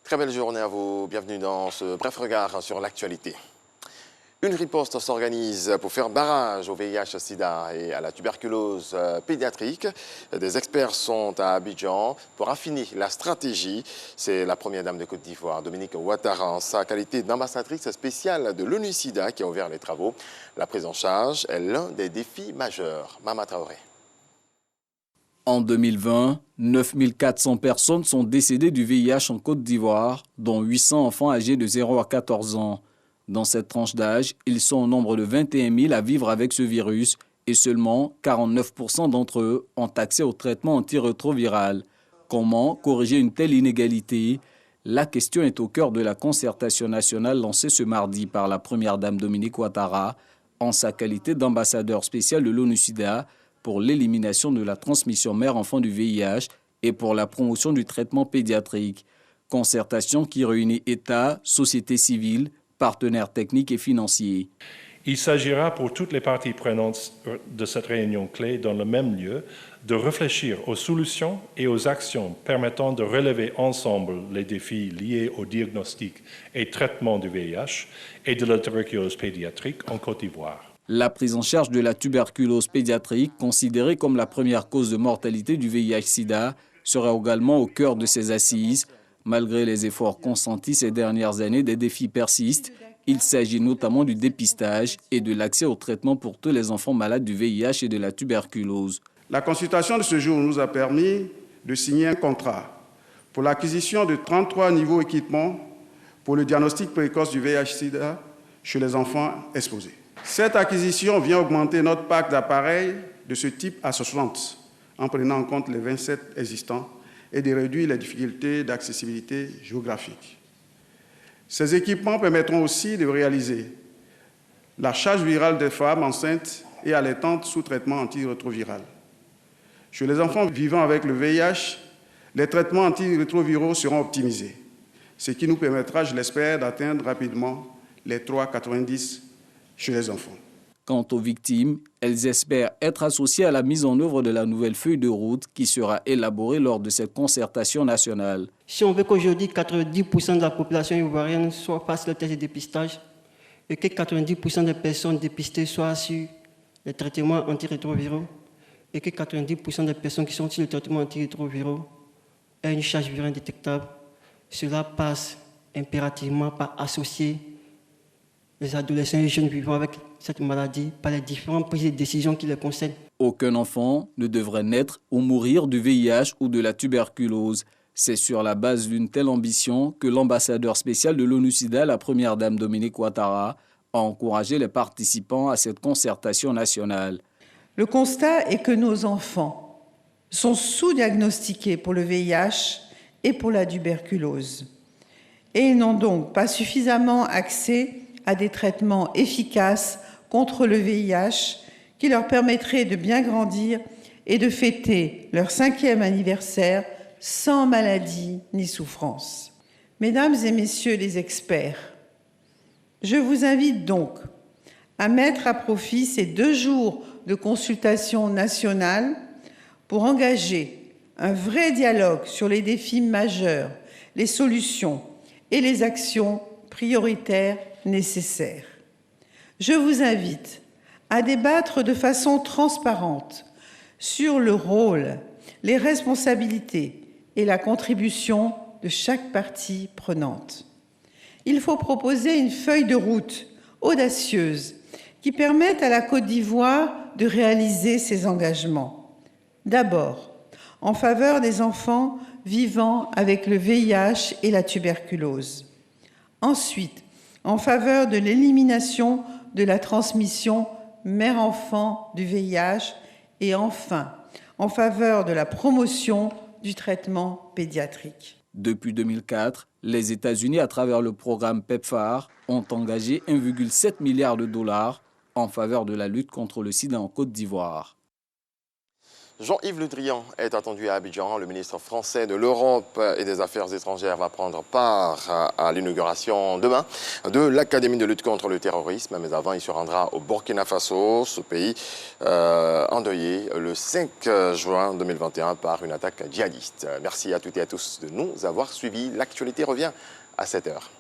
Très belle journée à vous. Bienvenue dans ce bref regard sur l'actualité. Une riposte s'organise pour faire barrage au VIH-Sida et à la tuberculose pédiatrique. Des experts sont à Abidjan pour affiner la stratégie. C'est la première dame de Côte d'Ivoire, Dominique Ouattara, en sa qualité d'ambassadrice spéciale de l'ONU-Sida, qui a ouvert les travaux. La prise en charge est l'un des défis majeurs. Mama Traoré. En 2020, 9400 personnes sont décédées du VIH en Côte d'Ivoire, dont 800 enfants âgés de 0 à 14 ans. Dans cette tranche d'âge, ils sont au nombre de 21 000 à vivre avec ce virus et seulement 49% d'entre eux ont accès au traitement antirétroviral. Comment corriger une telle inégalité? La question est au cœur de la concertation nationale lancée ce mardi par la première dame Dominique Ouattara en sa qualité d'ambassadeur spécial de l'ONU-Sida pour l'élimination de la transmission mère-enfant du VIH et pour la promotion du traitement pédiatrique. Concertation qui réunit État, société civile, partenaires techniques et financiers. Il s'agira pour toutes les parties prenantes de cette réunion clé dans le même lieu de réfléchir aux solutions et aux actions permettant de relever ensemble les défis liés au diagnostic et traitement du VIH et de la tuberculose pédiatrique en Côte d'Ivoire. La prise en charge de la tuberculose pédiatrique, considérée comme la première cause de mortalité du VIH-Sida, sera également au cœur de ces assises. Malgré les efforts consentis ces dernières années, des défis persistent. Il s'agit notamment du dépistage et de l'accès au traitement pour tous les enfants malades du VIH et de la tuberculose. La consultation de ce jour nous a permis de signer un contrat pour l'acquisition de 33 nouveaux équipements pour le diagnostic précoce du VIH-Sida chez les enfants exposés. Cette acquisition vient augmenter notre parc d'appareils de ce type à 60, en prenant en compte les 27 existants, et de réduire les difficultés d'accessibilité géographique. Ces équipements permettront aussi de réaliser la charge virale des femmes enceintes et allaitantes sous traitement antirétroviral. Chez les enfants vivant avec le VIH, les traitements antirétroviraux seront optimisés, ce qui nous permettra, je l'espère, d'atteindre rapidement les 3,90 chez les enfants. Quant aux victimes, elles espèrent être associées à la mise en œuvre de la nouvelle feuille de route qui sera élaborée lors de cette concertation nationale. Si on veut qu'aujourd'hui 90% de la population ivoirienne fasse le test de dépistage et que 90% des personnes dépistées soient sur les traitements antirétroviraux et que 90% des personnes qui sont sur les traitements antirétroviraux aient une charge virale détectable, cela passe impérativement par associer les adolescents et jeunes vivant avec cette maladie par les différentes prises de décisions qui les concernent. Aucun enfant ne devrait naître ou mourir du VIH ou de la tuberculose. C'est sur la base d'une telle ambition que l'ambassadeur spécial de l'ONU-Sida, la première dame Dominique Ouattara, a encouragé les participants à cette concertation nationale. Le constat est que nos enfants sont sous-diagnostiqués pour le VIH et pour la tuberculose. Et ils n'ont donc pas suffisamment accès à des traitements efficaces contre le VIH qui leur permettraient de bien grandir et de fêter leur 5e anniversaire sans maladie ni souffrance. Mesdames et messieurs les experts, je vous invite donc à mettre à profit ces 2 jours de consultation nationale pour engager un vrai dialogue sur les défis majeurs, les solutions et les actions prioritaires nécessaires. Je vous invite à débattre de façon transparente sur le rôle, les responsabilités et la contribution de chaque partie prenante. Il faut proposer une feuille de route audacieuse qui permette à la Côte d'Ivoire de réaliser ses engagements. D'abord, en faveur des enfants vivant avec le VIH et la tuberculose. Ensuite, en faveur de l'élimination de la transmission mère-enfant du VIH et enfin, en faveur de la promotion du traitement pédiatrique. Depuis 2004, les États-Unis, à travers le programme PEPFAR, ont engagé 1,7 milliard de dollars en faveur de la lutte contre le sida en Côte d'Ivoire. Jean-Yves Le Drian est attendu à Abidjan. Le ministre français de l'Europe et des Affaires étrangères va prendre part à l'inauguration demain de l'Académie de lutte contre le terrorisme. Mais avant, il se rendra au Burkina Faso, ce pays endeuillé le 5 juin 2021 par une attaque djihadiste. Merci à toutes et à tous de nous avoir suivis. L'actualité revient à 7 h.